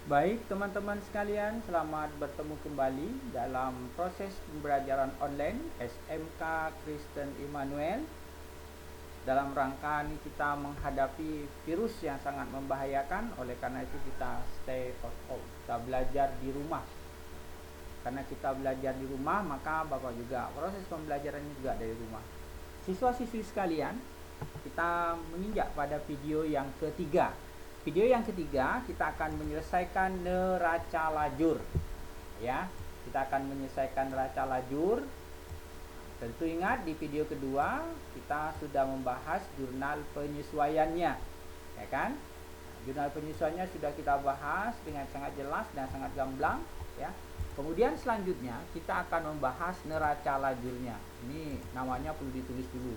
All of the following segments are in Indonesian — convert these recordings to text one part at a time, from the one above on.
Baik teman-teman sekalian, selamat bertemu kembali dalam proses pembelajaran online SMK Kristen Immanuel. Dalam rangka ini kita menghadapi virus yang sangat membahayakan, oleh karena itu kita stay at home, kita belajar di rumah. Karena kita belajar di rumah, maka Bapak juga proses pembelajarannya juga dari rumah. Siswa-siswi sekalian, kita menginjak pada video yang ketiga. Video yang ketiga kita akan menyelesaikan neraca lajur. Ya, kita akan menyelesaikan neraca lajur. Tentu ingat di video kedua kita sudah membahas jurnal penyesuaiannya, ya kan? Jurnal penyesuaiannya sudah kita bahas dengan sangat jelas dan sangat gamblang, ya. Kemudian selanjutnya kita akan membahas neraca lajurnya. Ini namanya perlu ditulis dulu.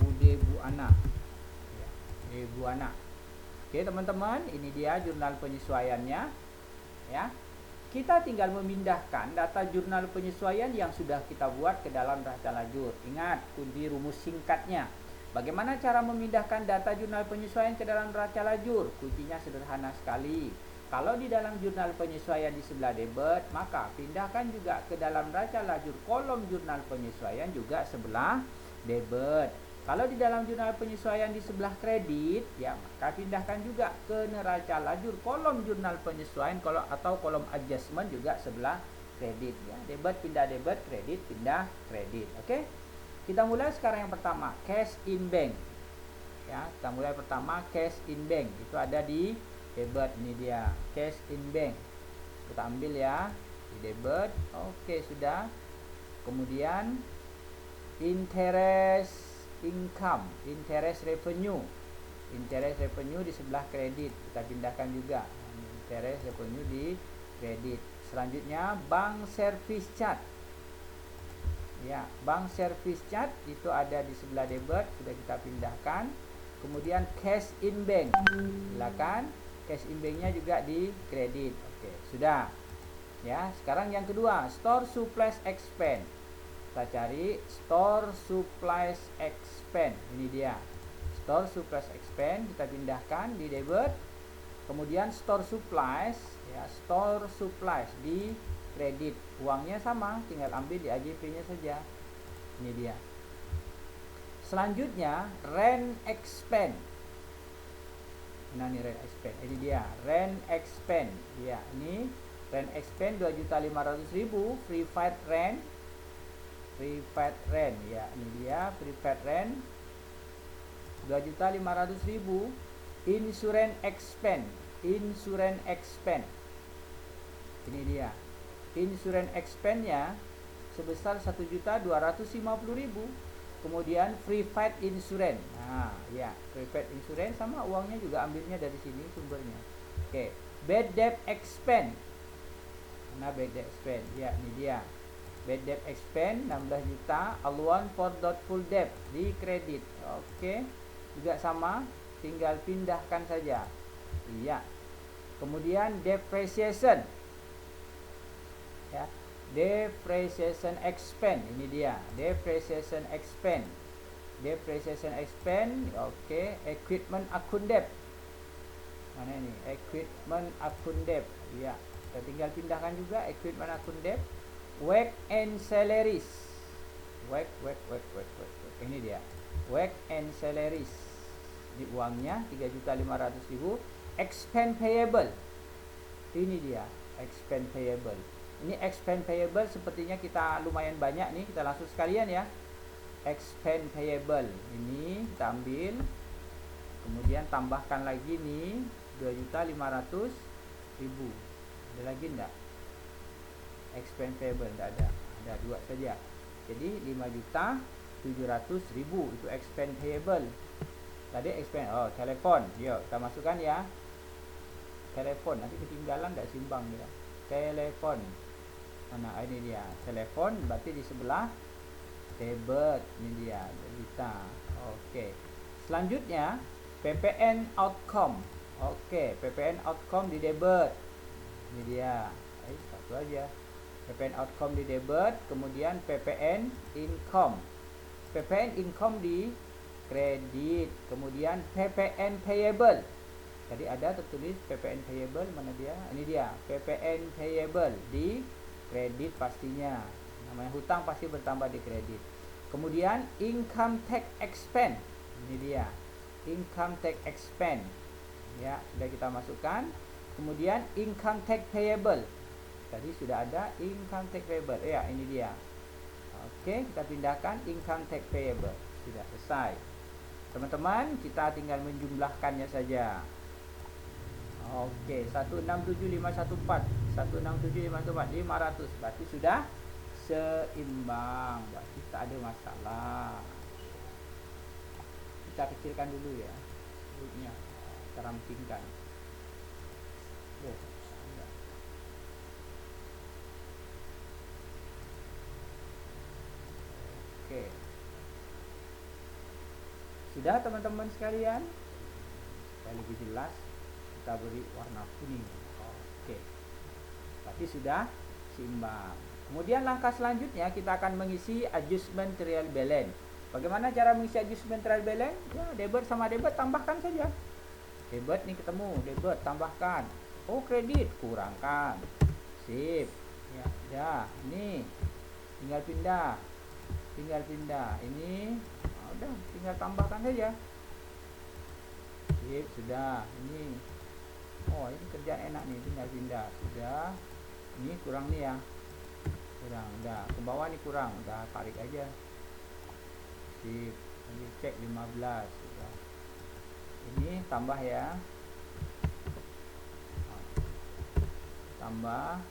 Ude Buana. Ya, Ude Buana. Oke teman-teman, ini dia jurnal penyesuaiannya, ya. Kita tinggal memindahkan data jurnal penyesuaian yang sudah kita buat ke dalam neraca lajur. Ingat kunci rumus singkatnya. Bagaimana cara memindahkan data jurnal penyesuaian ke dalam neraca lajur? Kuncinya sederhana sekali. Kalau di dalam jurnal penyesuaian di sebelah debit, maka pindahkan juga ke dalam neraca lajur kolom jurnal penyesuaian juga sebelah debit. Kalau di dalam jurnal penyesuaian di sebelah kredit, ya maka pindahkan juga ke neraca lajur kolom jurnal penyesuaian atau kolom adjustment juga sebelah kredit, ya. Debit pindah debit, kredit pindah kredit. Oke. Kita mulai sekarang yang pertama, cash in bank. Ya, kita mulai pertama cash in bank. Itu ada di debit, ini dia, cash in bank. Kita ambil ya di debit. Oke, sudah. Kemudian interest income, interest revenue di sebelah kredit, kita pindahkan juga interest revenue di kredit. Selanjutnya bank service charge, ya, bank service charge itu ada di sebelah debit, sudah kita pindahkan. Kemudian cash in bank, silakan cash in banknya juga di kredit. Oke, sudah ya. Sekarang yang kedua, store supplies expense. Kita cari store supplies expense, ini dia store supplies expense, kita pindahkan di debit. Kemudian store supplies, ya, store supplies di kredit, uangnya sama, tinggal ambil di AJP-nya saja, ini dia. Selanjutnya rent expense. Nah, ini rent expense, ini dia rent expense, ya, ini rent expense 2.500.000, prepaid rent, ya, ini dia prepaid rent 2.500.000. Insurance expense, ini dia insurance expense nya sebesar 1.250.000. Kemudian prepaid insurance, nah ya, prepaid insurance sama, uangnya juga ambilnya dari sini sumbernya. Oke, bad debt expense, mana bad debt expense, ya, ini dia bad debt expense 16 juta, allowance for doubtful debt di kredit. Oke, juga sama, tinggal pindahkan saja. Iya. Kemudian depreciation, ya, depreciation expense, ini dia depreciation expense. Oke, equipment account debt, mana ini equipment account debt, ya, kita tinggal pindahkan juga equipment account debt. Wage and salaries, ini dia wage and salaries, di uangnya 3.500.000. Expense payable, ini dia expense payable. Ini expense payable sepertinya kita lumayan banyak nih, kita langsung sekalian ya. Expense payable ini kita ambil, kemudian tambahkan lagi nih 2.500.000. Ada lagi enggak? Expense payable tidak ada dua saja, jadi 5.700.000 itu expense payable. Tadi expense, telepon, yuk kita masukkan ya, telepon, nanti ketinggalan tidak simbang ya. Telepon, mana ini dia telepon, berarti di sebelah debit, ini dia kita. Oke, selanjutnya PPN outcome. Oke, PPN outcome di debit, ini dia, satu aja, PPN outcome di debit. Kemudian PPN income di kredit. Kemudian PPN payable Tadi ada tertulis PPN payable, mana dia? Ini dia, PPN payable di kredit pastinya. Namanya hutang pasti bertambah di kredit. Kemudian income tax expense. Ini dia. Income tax expense. Ya, sudah kita masukkan. Kemudian income tax payable. Tadi sudah ada income tax payable. Ya, ini dia. Oke, kita pindahkan income tax payable. Sudah selesai. Teman-teman, kita tinggal menjumlahkannya saja. Oke, 167514, 167514, 500. Berarti sudah seimbang. Berarti tak ada masalah. Kita kecilkan dulu ya. Sebutnya kita rampingkan. Oke. Sudah teman-teman sekalian? Supaya lebih jelas, kita beri warna kuning. Oke. Berarti sudah seimbang. Kemudian langkah selanjutnya kita akan mengisi adjustment trial balance. Bagaimana cara mengisi adjustment trial balance? Ya, debit sama debit tambahkan saja. Debit nih ketemu, debit tambahkan. Oh, kredit kurangkan. Sip. Ya, udah. Ini tinggal pindah. Ini udah, tinggal tambahkan saja. Sip, sudah. Ini, oh ini kerjaan enak nih, tinggal pindah. Sudah. Ini kurang nih ya, kurang. Udah ke bawah nih kurang, udah tarik aja. Sip. Ini cek 15. Sudah. Ini tambah ya, tambah.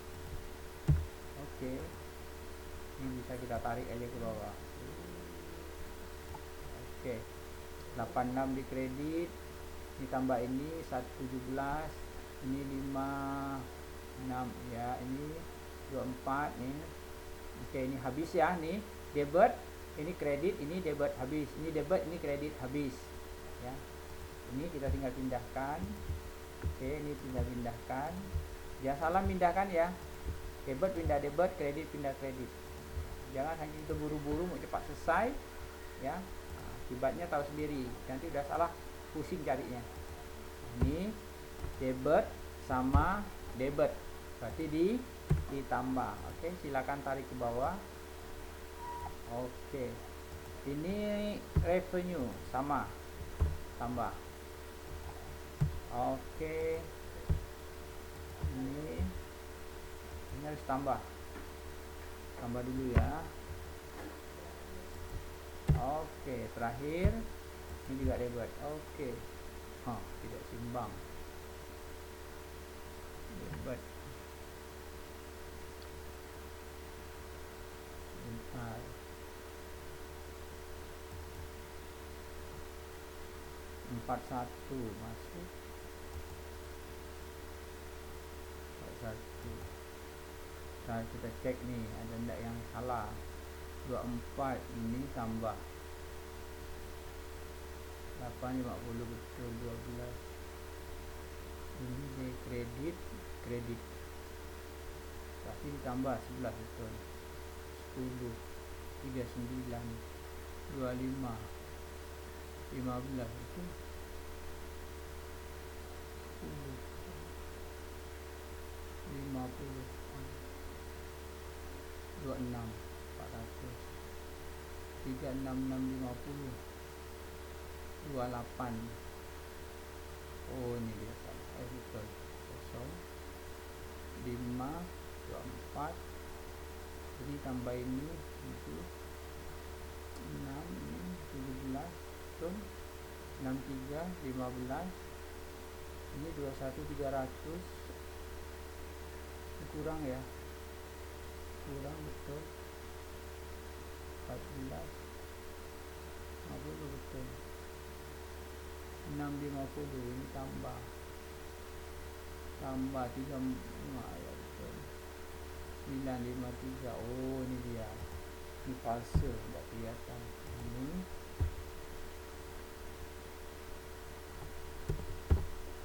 Oke. Ini bisa kita tarik aja ke bawah. Oke. 86 di kredit. Ditambah ini 117, ini 56 ya, ini 24 nih. Oke, ini habis ya, nih debit, ini kredit, ini debit habis, ini debit, ini kredit habis ya. Ini kita tinggal pindahkan. Oke, ini tinggal pindahkan. Jangan salah pindahkan ya. Debit pindah debit, kredit pindah kredit. Jangan hanya terburu-buru mau cepat selesai ya. Akibatnya tahu sendiri, nanti udah salah, pusing carinya. Ini debit sama debit, berarti ditambah. Oke, silakan tarik ke bawah. Oke, ini revenue sama, tambah. Oke, ini harus tambah dulu ya. Oke, terakhir ini juga debit. Oke. Tidak seimbang. Debit. Bentar. Empat satu masuk. 41. Nah, kita cek nih ada enggak yang salah. 24 ini tambah 850 betul, 12 ini di kredit pasti ditambah 11 betul, 10 39 25 15 betul, 10 50 26 400 36650 28. Oh, ini dia betul, 0 5 24. Jadi tambah ini 7 6 ini 17 betul, 63 15. Ini 21 300. Ini kurang ya, kurang betul, 14 50 betul, 650 ini tambah 35 ya betul, 953. Oh, ini dia, ini palsu, tidak kelihatan. Ini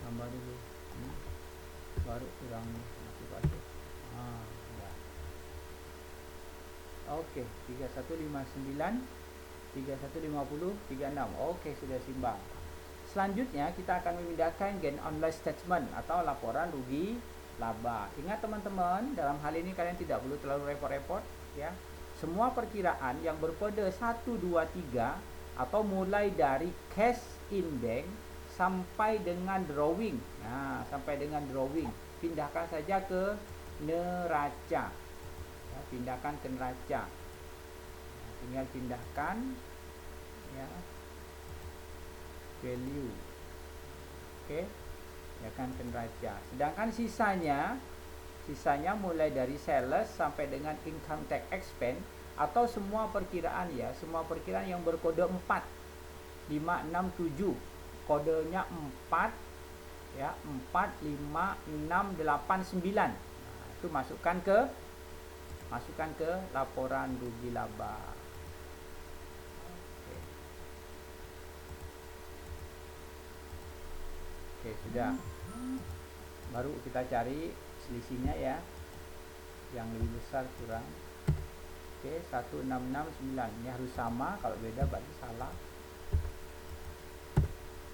tambah dulu, ini baru kurang, masih palsu. Ya. Oke, 3159 3150 36. Oke, sudah seimbang. selanjutnya kita akan memindahkan gain on loss statement atau laporan rugi laba. Ingat teman-teman, dalam hal ini kalian tidak perlu terlalu repot-repot ya. Semua perkiraan yang berkode 1, 2, 3 atau mulai dari cash in bank sampai dengan drawing. Nah, sampai dengan drawing, pindahkan saja ke neraca. Ya, pindahkan ke neraca. Tinggal pindahkan ya value. Oke. Ya kan, ke neraca. Sedangkan sisanya mulai dari sales sampai dengan income tax expense atau semua perkiraan ya, semua perkiraan yang berkode 4, 5, 6, 7. Kodenya 4 ya, 4, 5, 6, 8, 9. Nah, itu masukkan ke laporan rugi laba. Oke, sudah. Baru kita cari selisihnya ya, yang lebih besar kurang. Oke, 1669. Ini harus sama, kalau beda berarti salah.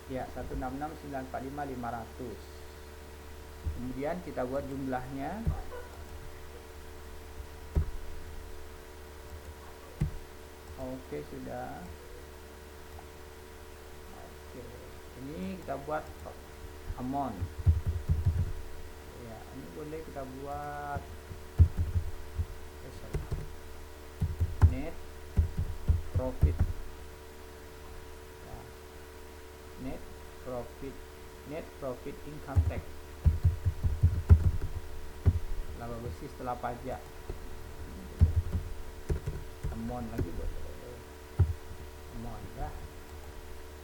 Ya, 166.945.500. Kemudian kita buat jumlahnya. Oke, sudah. Oke, ini kita buat amount. Ya, ini boleh kita buat net profit. Ya, net profit income tax, laba bersih setelah pajak. Amount lagi boleh. Amount ya.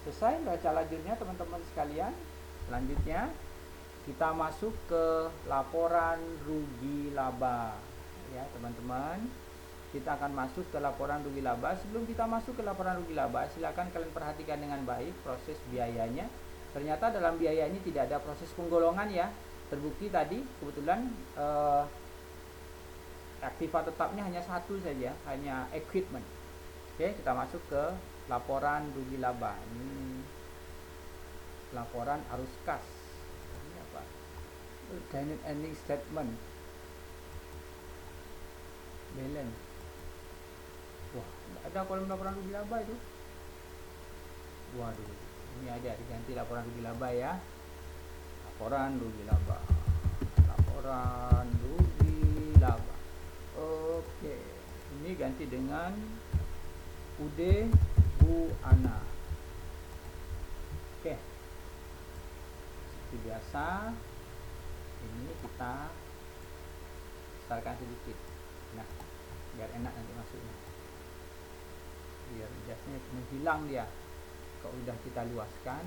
Selesai baca lajurnya teman-teman sekalian. Selanjutnya kita masuk ke laporan rugi laba ya teman-teman. Kita akan masuk ke laporan rugi laba. Sebelum kita masuk ke laporan rugi laba, silakan kalian perhatikan dengan baik proses biayanya. Ternyata dalam biaya ini tidak ada proses penggolongan ya. Terbukti tadi kebetulan aktiva tetapnya hanya satu saja, hanya equipment. Oke, kita masuk ke laporan rugi laba. Ini laporan arus kas. Ini apa? Retained earning statement. Balance. Wah, ada kolom laporan rugi laba itu. Waduh, ini ada diganti laporan rugi laba ya. Laporan rugi laba. Laporan rugi laba. Oke, ini ganti dengan UD Bu Ana. Oke, seperti biasa ini kita besarkan sedikit. Nah, biar enak nanti masuknya, biar jasnya menghilang dia kalau udah kita luaskan.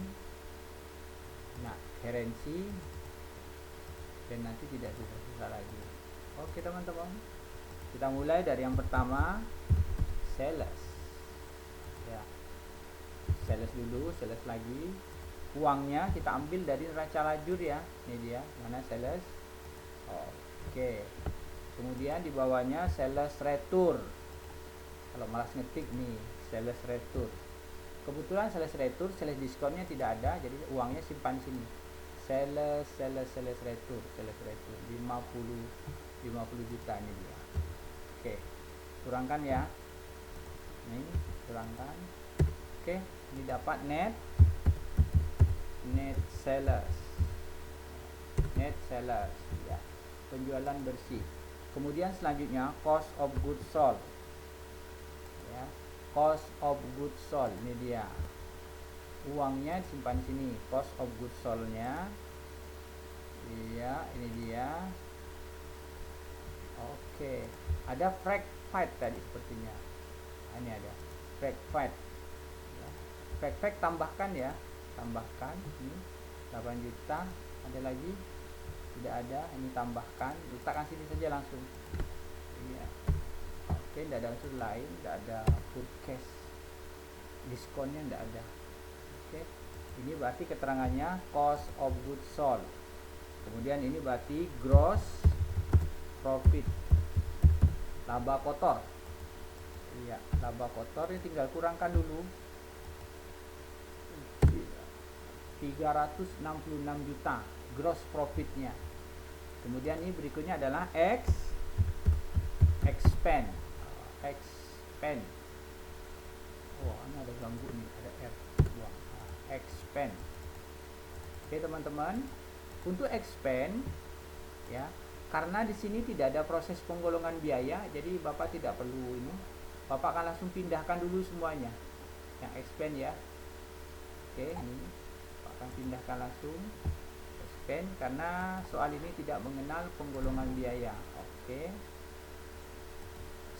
Nah, currency, dan nanti tidak susah lagi. Oke teman-teman, kita mulai dari yang pertama, sales ya. Sales dulu, sales lagi. Uangnya kita ambil dari neraca lajur ya. Ini dia, mana sales. Oke, kemudian di bawahnya sales retur. Kalau malas ngetik nih, sales retur. Kebetulan sales retur, sales diskonnya tidak ada, jadi uangnya simpan sini. Sales retur 50 juta ini dia. Oke, kurangkan ya. Ini kurangkan. Oke, ini dapat net sales ya, penjualan bersih. Kemudian selanjutnya cost of goods sold ya, cost of goods sold. Ini dia, uangnya simpan sini, cost of goods sold-nya. Iya, ini dia. Oke, ada freight tadi sepertinya. Ini ada freight ya. Freight tambahkan ya, tambahkan ini 8 juta. Ada lagi? Tidak ada. Ini tambahkan, letakkan sini saja langsung. Iya. Oke, tidak ada unsur lain, tidak ada purchase, diskonnya tidak ada. Oke, ini berarti keterangannya cost of goods sold. Kemudian ini berarti gross profit, laba kotor. Iya, laba kotor ini tinggal kurangkan dulu. 366 juta gross profitnya. Kemudian ini berikutnya adalah expand. Oh, ini ada ganggu nih, ada R. Buang. Expand. Oke, teman-teman. Untuk expand ya, karena di sini tidak ada proses penggolongan biaya, jadi Bapak tidak perlu ini. Bapak akan langsung pindahkan dulu semuanya. Yang expand ya. Oke, ini Bapak akan pindahkan langsung expand karena soal ini tidak mengenal penggolongan biaya. Oke.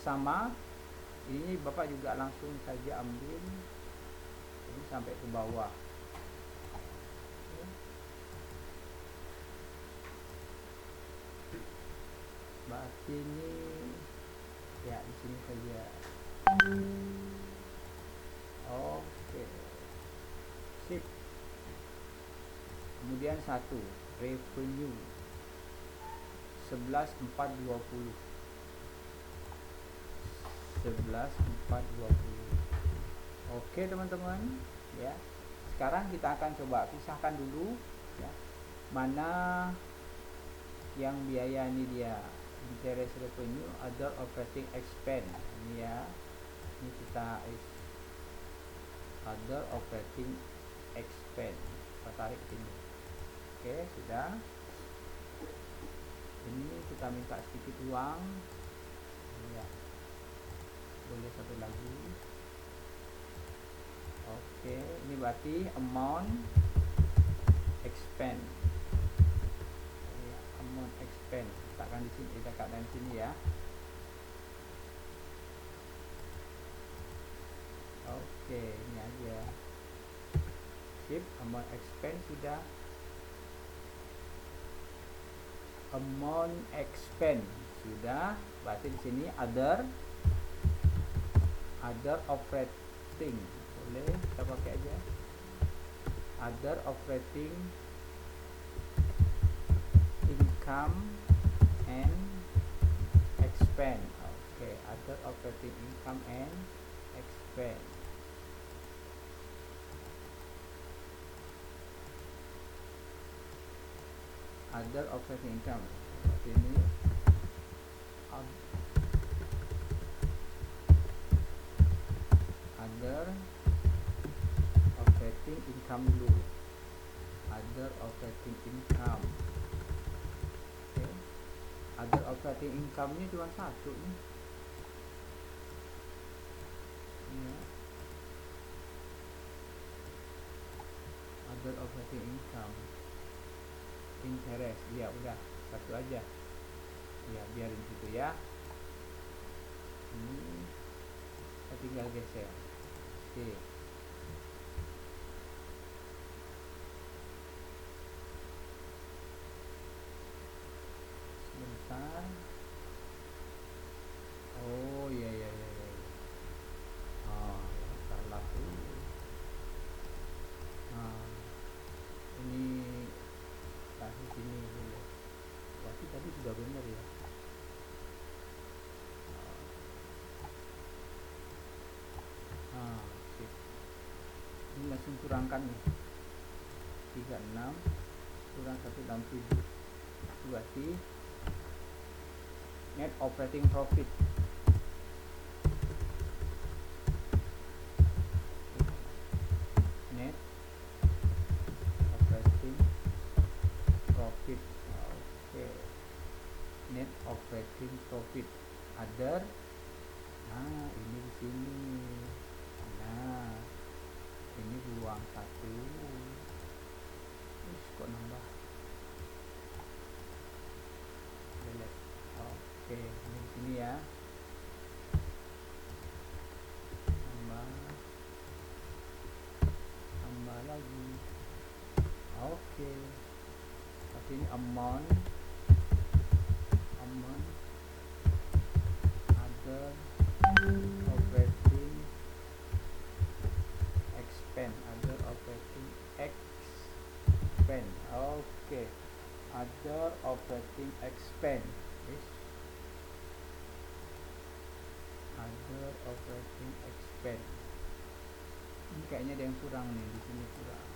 Sama ini Bapak juga langsung saja ambil ini sampai ke bawah. Berarti ini ya di sini saja. Oke. Sip. Kemudian satu revenue 11.420. Oke teman-teman ya. Sekarang kita akan coba pisahkan dulu ya. Mana yang biaya ini dia interest revenue, other operating expense ini ya. Ini kita other operating expense kita tarik ini. Oke, sudah. Ini kita minta sedikit uang ya. Boleh satu lagi. Oke, ini berarti amount expense ya, amount expense letakkan di sini, letakkan di sini ya. Oke, ini aja. Sip, amount expense sudah. Amount expense sudah. Berarti di sini other operating. Boleh kita pakai aja. Other operating income and expense. Oke, other operating income and expense. Other operating income. Berarti ini other operating income dulu. Other operating income. Oke. Other operating income ini cuma satu nih. Ya. Other operating income. Interest, ya udah satu aja ya, biarin gitu ya. Ini kita tinggal geser. Oke, sebentar. Oh iya. Oh salah tuh. Ini kasih sini dulu. Berarti tadi sudah benar ya. Sip. Ini langsung kurangkan nih. 36 kurang 167. Berarti net operating profit. Net operating profit. Oke. Net operating profit. Other. Nah, ini di sini. Nah, ini buang satu. Kok nambah? Delete. Oke, ini di sini ya. Tambah lagi. Oke. Tapi ini amount other operating expense. Other operating expense. Oke. Other operating expense. Yes. Other operating expense. Ini kayaknya ada yang kurang nih, di sini kurang.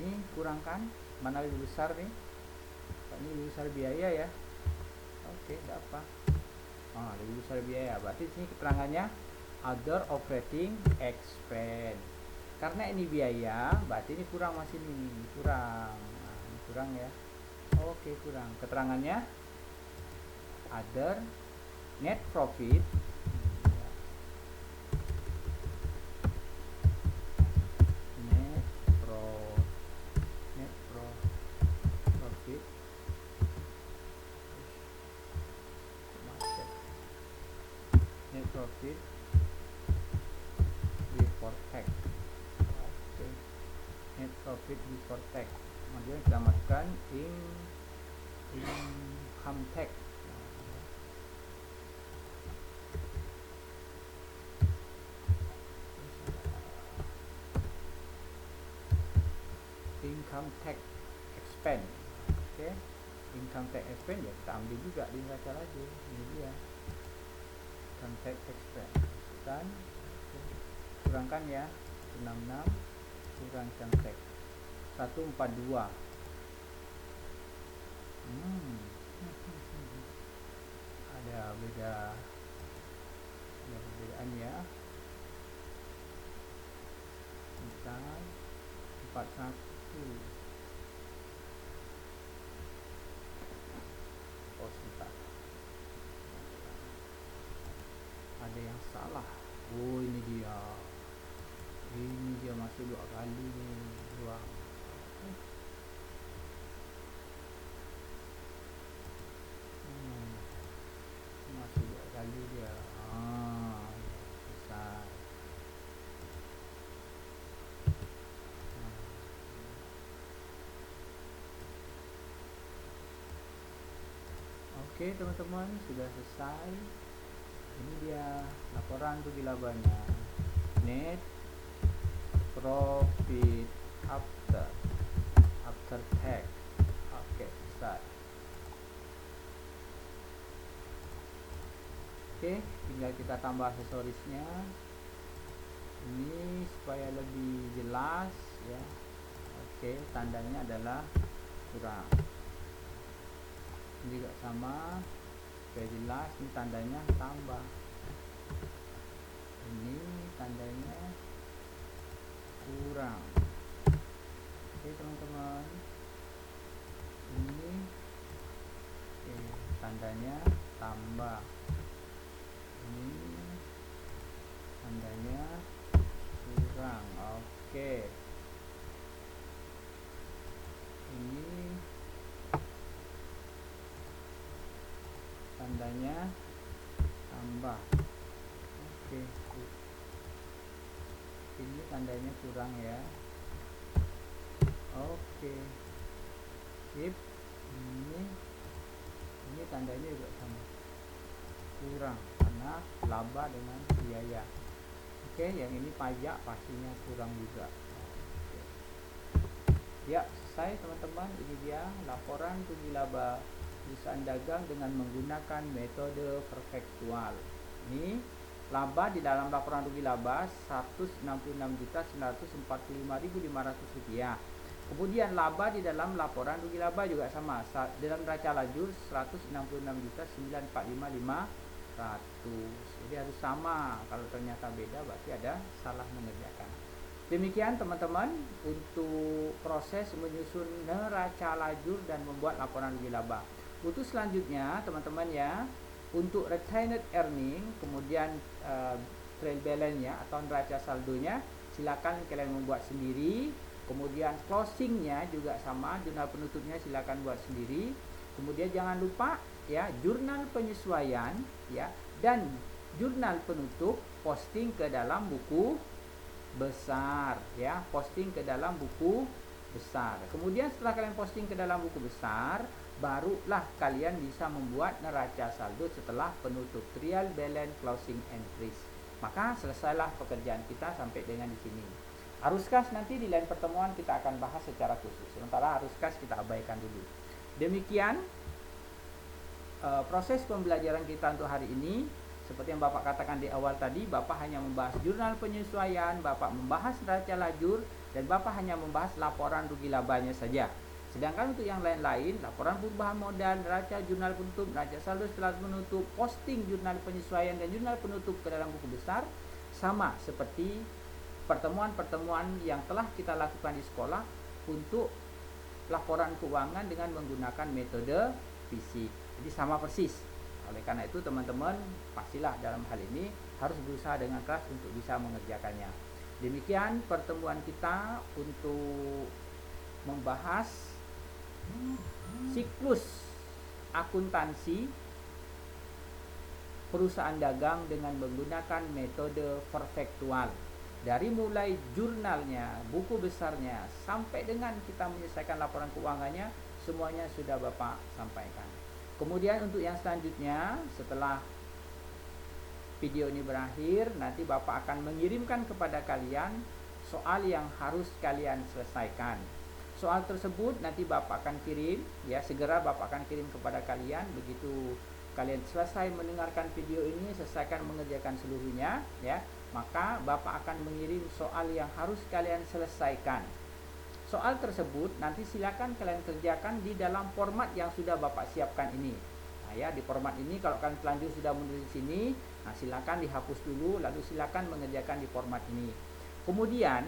Ini kurangkan, mana lebih besar nih? Ini lebih besar biaya ya. Oke, tidak apa. Lebih besar biaya. Berarti sini keterangannya other operating expense. Karena ini biaya, berarti ini kurang masih ini kurang. Ini kurang ya. Oke, kurang. Keterangannya other net profit profit net profit before tax. Oke. Net profit before tax. Kemudian kita masukkan income tax. Income tax expense. Oke. Income tax expense ya kita ambil juga di neraca lajur. Ini dia. Income tax expense. Kan kurangkan ya 66 kurang income tax 142. Ada perbedaan ya. Misal 41. Sebentar. Ada yang salah. Ini dia. Ini dia masuk 2 kali nih. Masuk 2 kali dia. Besar. Oke teman-teman, sudah selesai. Ini dia laporan rugi labanya. Net profit after tax. Oke, selesai. Oke, tinggal kita tambah aksesorisnya. Ini supaya lebih jelas ya. Oke, tandanya adalah kurang. Ini juga sama, supaya jelas. Ini tandanya tambah. Ini tandanya kurang. Oke teman-teman, ini tandanya tambah. Ini tandanya kurang. Oke, ini tandanya tambah. Oke, ini tandanya kurang ya. Oke, sip. Ini tandanya juga sama, kurang karena laba dengan biaya. Oke, yang ini pajak pastinya kurang juga. Oke. Ya, selesai teman-teman. Ini dia laporan rugi laba perusahaan dagang dengan menggunakan metode perfektual. Ini laba di dalam laporan rugi laba Rp166.945.500. Kemudian laba di dalam laporan rugi laba juga sama. Dalam neraca lajur Rp166.945.500. Jadi harus sama. Kalau ternyata beda berarti ada salah mengerjakan. Demikian teman-teman untuk proses menyusun neraca lajur dan membuat laporan rugi laba. Untuk selanjutnya teman-teman ya, untuk retained earning, kemudian trail balance-nya atau neraca saldonya, silakan kalian membuat sendiri. Kemudian closingnya juga sama, jurnal penutupnya silakan buat sendiri. Kemudian jangan lupa ya, jurnal penyesuaian ya dan jurnal penutup posting ke dalam buku besar ya, posting ke dalam buku besar. Kemudian setelah kalian posting ke dalam buku besar, barulah kalian bisa membuat neraca saldo setelah penutup, trial balance, closing entries. Maka selesailah pekerjaan kita sampai dengan di sini. Arus kas nanti di lain pertemuan kita akan bahas secara khusus. Sementara arus kas kita abaikan dulu. Demikian proses pembelajaran kita untuk hari ini. Seperti yang Bapak katakan di awal tadi, Bapak hanya membahas jurnal penyesuaian, Bapak membahas neraca lajur, dan Bapak hanya membahas laporan rugi labanya saja. Sedangkan untuk yang lain-lain, laporan perubahan modal, neraca jurnal penutup, neraca saldo setelah menutup, posting jurnal penyesuaian dan jurnal penutup ke dalam buku besar, sama seperti pertemuan-pertemuan yang telah kita lakukan di sekolah untuk laporan keuangan dengan menggunakan metode fisik. Jadi sama persis. Oleh karena itu teman-teman pastilah dalam hal ini harus berusaha dengan keras untuk bisa mengerjakannya. Demikian pertemuan kita untuk membahas siklus akuntansi perusahaan dagang dengan menggunakan metode perfektual. Dari mulai jurnalnya, buku besarnya, sampai dengan kita menyelesaikan laporan keuangannya, semuanya sudah Bapak sampaikan. Kemudian untuk yang selanjutnya, setelah video ini berakhir, nanti Bapak akan mengirimkan kepada kalian soal yang harus kalian selesaikan. Soal tersebut nanti Bapak akan kirim, ya segera Bapak akan kirim kepada kalian. Begitu kalian selesai mendengarkan video ini, selesaikan mengerjakan seluruhnya, ya, maka Bapak akan mengirim soal yang harus kalian selesaikan. Soal tersebut nanti silakan kalian kerjakan di dalam format yang sudah Bapak siapkan ini. Nah, ya, di format ini kalau kalian telanjur sudah menulis di sini, nah silakan dihapus dulu, lalu silakan mengerjakan di format ini. Kemudian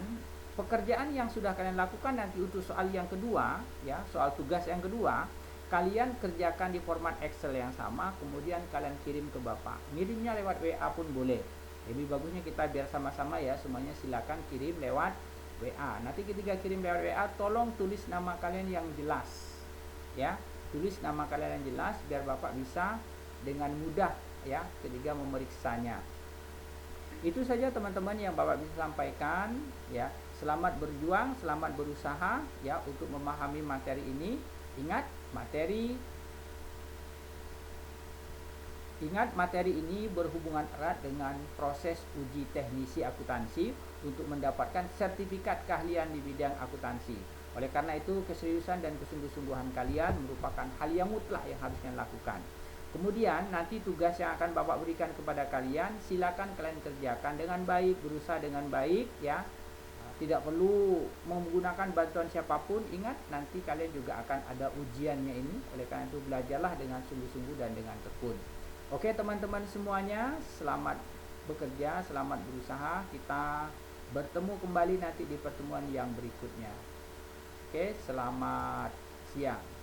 pekerjaan yang sudah kalian lakukan nanti untuk soal yang kedua, ya, soal tugas yang kedua, kalian kerjakan di format Excel yang sama, kemudian kalian kirim ke Bapak. Ngirimnya lewat WA pun boleh. Lebih bagusnya kita biar sama-sama ya, semuanya silakan kirim lewat WA. Nanti ketika kirim lewat WA, tolong tulis nama kalian yang jelas, ya, tulis nama kalian yang jelas biar Bapak bisa dengan mudah, ya, ketika memeriksanya. Itu saja teman-teman yang Bapak bisa sampaikan, ya. Selamat berjuang, selamat berusaha, ya, untuk memahami materi ini. Ingat materi ini berhubungan erat dengan proses uji teknisi akuntansi untuk mendapatkan sertifikat keahlian di bidang akuntansi. Oleh karena itu, keseriusan dan kesungguh-sungguhan kalian merupakan hal yang mutlak yang harus kalian lakukan. Kemudian nanti tugas yang akan Bapak berikan kepada kalian, silakan kalian kerjakan dengan baik, berusaha dengan baik, ya. Tidak perlu menggunakan bantuan siapapun. Ingat, nanti kalian juga akan ada ujiannya ini. Oleh karena itu, belajarlah dengan sungguh-sungguh dan dengan tekun. Oke teman-teman semuanya, selamat bekerja, selamat berusaha. Kita bertemu kembali nanti di pertemuan yang berikutnya. Oke, selamat siang.